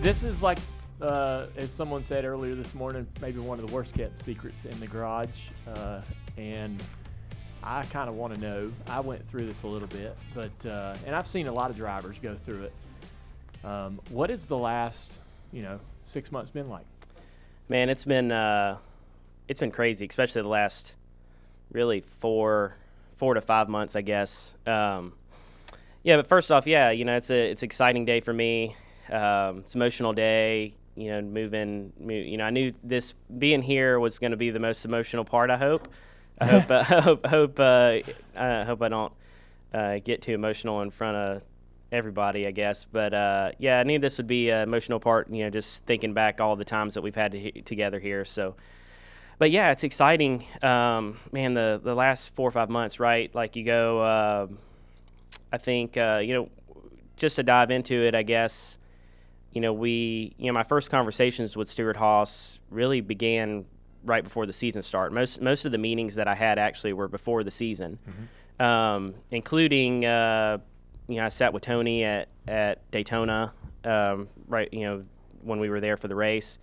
This is like, as someone said earlier this morning, maybe one of the worst kept secrets in the garage. And I kind of want to know. I went through this a little bit, but and I've seen a lot of drivers go through it. What is the last, 6 months been like? Man, it's been crazy, especially the last really 4 to 5 months, I guess. But first off, it's an exciting day for me. It's an emotional day. I knew this being here was going to be the most emotional part. I hope. I hope I don't get too emotional in front of everybody, I guess. But I knew this would be an emotional part. Just thinking back all the times that we've had together here. So, but yeah, it's exciting. Man, the last 4 or 5 months, right? Like you go. I think just to dive into it, I guess. My first conversations with Stewart-Haas really began right before the season started. Most of the meetings that I had actually were before the season, including I sat with Tony at Daytona, right? When we were there for the race.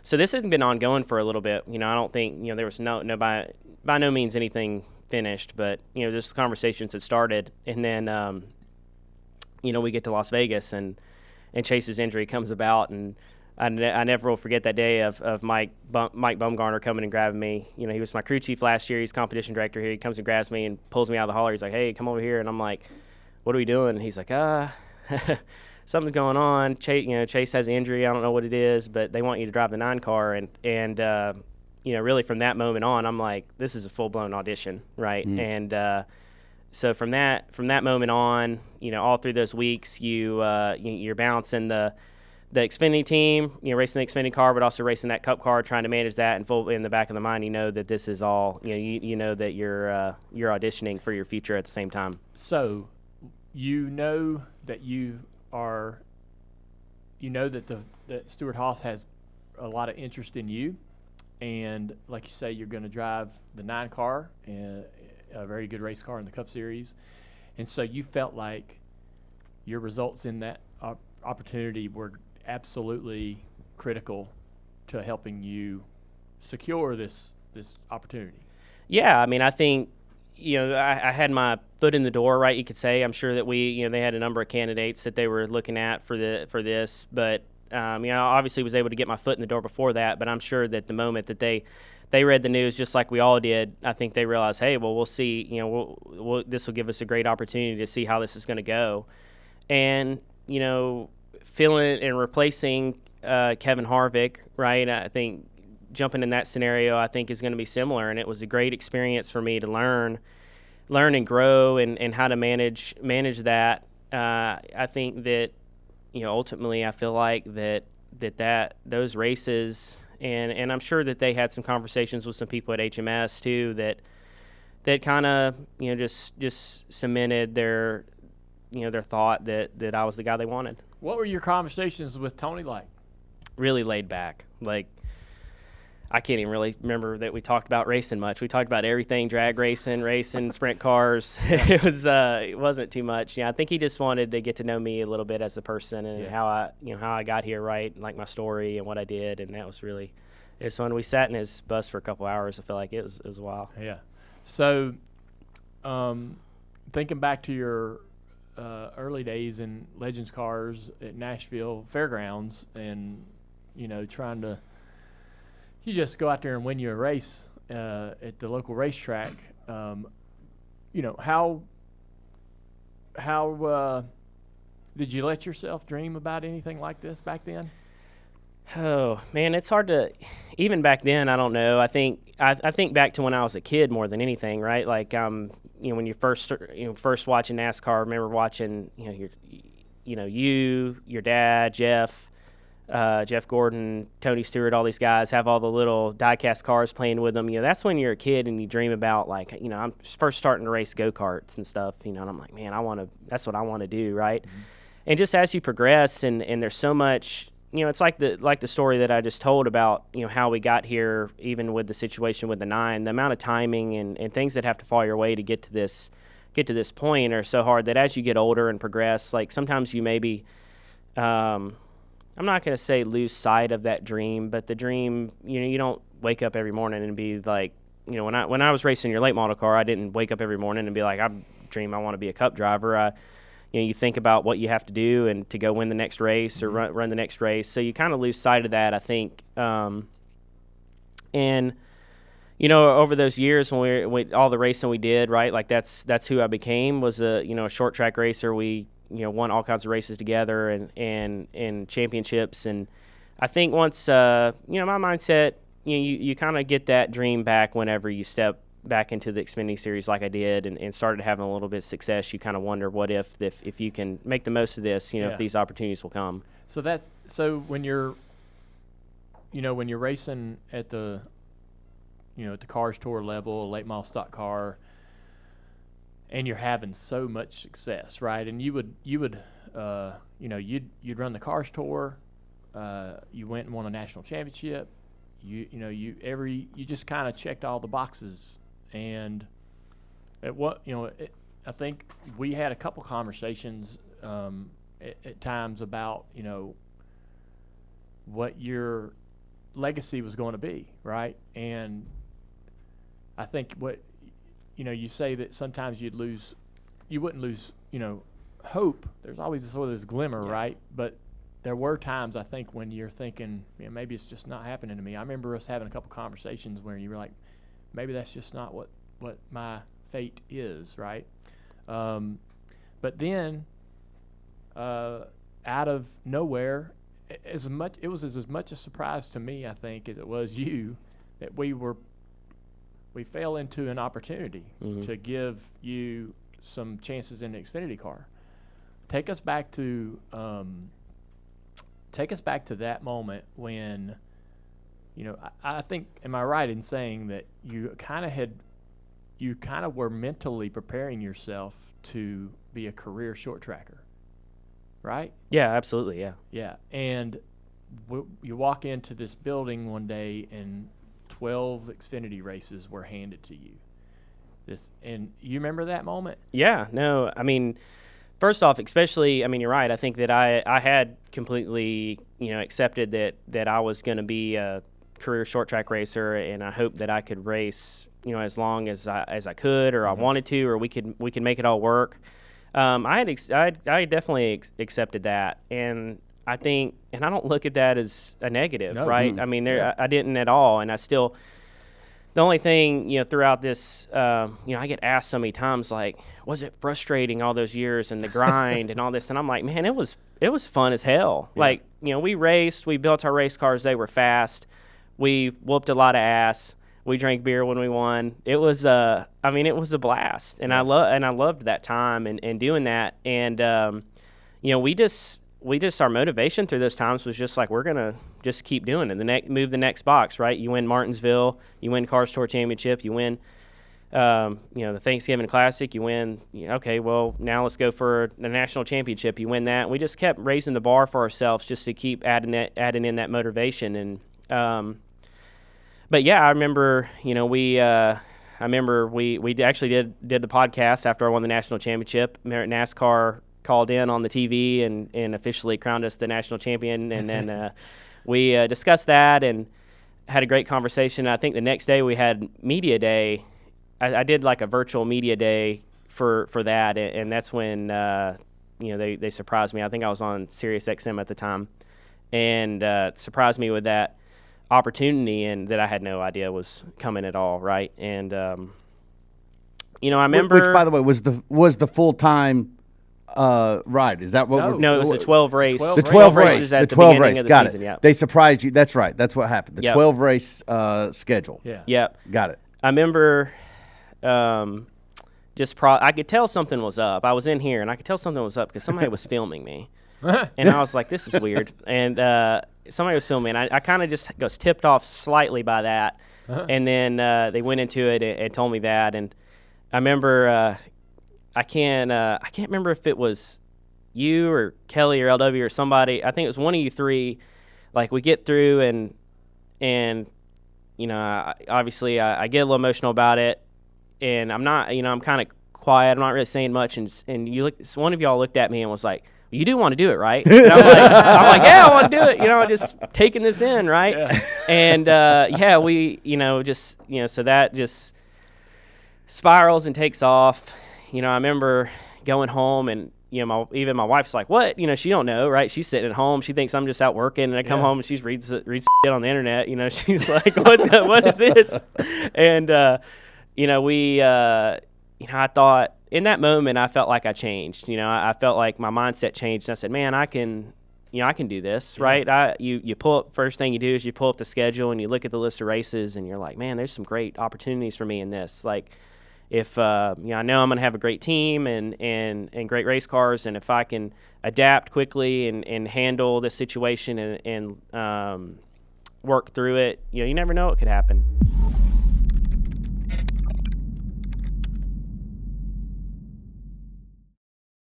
So this has been ongoing for a little bit. I don't think there was by no means anything finished, but just conversations had started, and then we get to Las Vegas and Chase's injury comes about, and I never will forget that day of Mike Bumgarner coming and grabbing me. He was my crew chief last year. He's competition director here. He comes and grabs me and pulls me out of the hauler. He's like, "Hey, come over here." And I'm like, "What are we doing?" And he's like, something's going on. Chase has an injury. I don't know what it is, but they want you to drive the 9 car. And really from that moment on, I'm like, this is a full-blown audition, right? And so from that moment on, all through those weeks, you're balancing the Xfinity team, racing the Xfinity car, but also racing that Cup car, trying to manage that, and full in the back of the mind, that this is all, you know that you're auditioning for your future at the same time. So, that that Stewart-Haas has a lot of interest in you, and like you say, you're going to drive the 9 car, and a very good race car in the Cup Series, and so you felt like your results in that opportunity were absolutely critical to helping you secure this opportunity. Yeah, I mean, I think I had my foot in the door, right? You could say. I'm sure that they had a number of candidates that they were looking at for this, but obviously was able to get my foot in the door before that. But I'm sure that the moment that they read the news, just like we all did, I think they realized, hey, well, we'll see. This will give us a great opportunity to see how this is going to go, and filling and replacing Kevin Harvick, right? I think jumping in that scenario, I think, is going to be similar, and it was a great experience for me to learn and grow and how to manage that. I think that ultimately I feel like that those races, and I'm sure that they had some conversations with some people at HMS too that kind of just cemented their thought that I was the guy they wanted. What were your conversations with Tony like? Really laid back. Like, I can't even really remember that we talked about racing much. We talked about everything: drag racing, sprint cars. It wasn't too much. I think he just wanted to get to know me a little bit as a person and how I got here, right? Like my story and what I did, and that was really it was fun. We sat in his bus for a couple hours. I feel like it was a while. Yeah. So, thinking back to your early days in Legends cars at Nashville Fairgrounds, and trying to. You just go out there and win you a race at the local racetrack. How did you let yourself dream about anything like this back then? Oh man, it's hard to. Even back then, I don't know. I think back to when I was a kid more than anything, right? Like when you first watching NASCAR. I remember watching your dad, Jeff Gordon, Tony Stewart, all these guys have all the little die-cast cars playing with them. That's when you're a kid and you dream about, like, I'm first starting to race go-karts and stuff, and I'm like, man, that's what I want to do, right? Mm-hmm. And just as you progress and there's so much, it's like the story that I just told about, how we got here, even with the situation with the 9, the amount of timing and things that have to fall your way to get to this point are so hard that as you get older and progress, like sometimes you maybe I'm not going to say lose sight of that dream, but the dream, you don't wake up every morning and be like, when I was racing your late model car, I didn't wake up every morning and be like, I want to be a Cup driver. You think about what you have to do and to go win the next race or run the next race. So you kind of lose sight of that, I think. And over those years when we all the racing we did, right? Like that's who I became, was a short track racer. We won all kinds of races together and championships. And I think once my mindset, you kind of get that dream back whenever you step back into the Xfinity Series like I did and started having a little bit of success. You kind of wonder what if you can make the most of this, if these opportunities will come. So when you're racing at the at the Cars Tour level, late model stock car, and you're having so much success, right? And you'd run the Cars Tour, you went and won a national championship. You just kind of checked all the boxes. And I think we had a couple conversations at times about what your legacy was going to be, right? And I think what you say that sometimes you wouldn't lose hope. There's always sort of this glimmer, right? But there were times, I think, when you're thinking, maybe it's just not happening to me. I remember us having a couple conversations where you were like, maybe that's just not what my fate is, right? But then, out of nowhere, it was as much a surprise to me, I think, as it was you, that we fell into an opportunity to give you some chances in the Xfinity car. Take us back to that moment when, I think, am I right in saying that you kind of were mentally preparing yourself to be a career short tracker, right? Yeah, absolutely, yeah. Yeah, and you walk into this building one day and 12 Xfinity races were handed to you. And you remember that moment? Yeah, no, I mean, first off, especially, you're right. I think that I had completely, accepted that I was going to be a career short track racer, and I hoped that I could race, as long as I could, or I wanted to, or we could make it all work. I definitely accepted that, and I think, and I don't look at that as a negative, right? I didn't at all, and I still. The only thing, throughout this, I get asked so many times, like, was it frustrating all those years and the grind and all this? And I'm like, man, it was fun as hell. Yeah. Like, we raced, we built our race cars, they were fast, we whooped a lot of ass, we drank beer when we won. It was, it was a blast, and I loved that time and doing that. And we just our motivation through those times was just like, we're gonna just keep doing it. Move the next box, right? You win Martinsville, you win Cars Tour Championship, you win, the Thanksgiving Classic, you win. Okay, well now let's go for the national championship. You win that. We just kept raising the bar for ourselves just to keep adding in that motivation. And but yeah, I remember, we actually did the podcast after I won the national championship. NASCAR called in on the TV and officially crowned us the national champion, and then we discussed that and had a great conversation. I think the next day we had media day. I did like a virtual media day for that, and that's when they surprised me. I think I was on Sirius XM at the time, and surprised me with that opportunity, and that I had no idea was coming at all, right? And I remember, which by the way was the full time ride. Is that what? No, it was the 12 race. The 12 races at the the 12 beginning race. of the Got season. it. Yeah. They surprised you. That's right. That's what happened. The 12 race schedule. Yeah. Yep. Got it. I remember, I could tell something was up. I was in here and I could tell something was up because somebody was filming me, and I was like, "This is weird." And somebody was filming. I kind of just was tipped off slightly by that, and then they went into it and told me that. And I remember. I can't remember if it was you or Kelly or LW or somebody. I think it was one of you three. Like, we get through and obviously I get a little emotional about it, and I'm not, I'm kind of quiet. I'm not really saying much. And you look, so one of y'all looked at me and was like, you do want to do it, right? And I'm like, yeah, I want to do it. Just taking this in, right? Yeah. And we, so that just spirals and takes off. I remember going home and, even my wife's like, what? She don't know, right? She's sitting at home. She thinks I'm just out working. And I come home and she reads shit on the internet. She's like, what is this? And, I thought in that moment, I felt like I changed. I felt like my mindset changed. And I said, man, I can do this, right? You pull up, first thing you do is you pull up the schedule and you look at the list of races and you're like, man, there's some great opportunities for me in this. Like, if I know I'm going to have a great team and great race cars, and if I can adapt quickly and handle the situation and work through it, you never know what could happen.